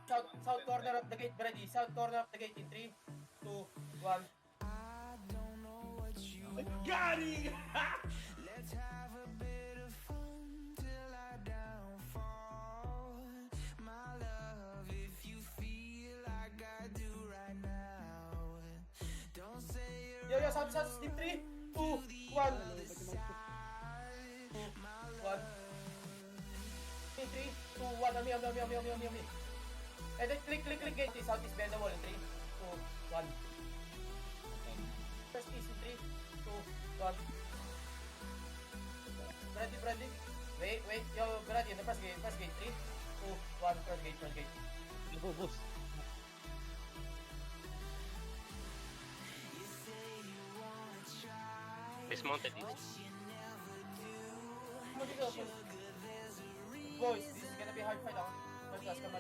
South corner of the gate, ready. South corner of the gate in 3, 2, 1. Got it! Let's have a bit of fun till I downfall. My love, if you feel like I do right now, don't say you're Yo, South, in 3, 2, 1. 1. 3, 2, 1. On me. And then click gate. South is behind the wall in 3, 2, 1. First is in 3, 2, 1. Ready. Wait. Yo, ready. In the first gate. 3, 2, 1. First gate. Go, boss. Dismounted east. Boys, this is gonna be a hard fight. Mas come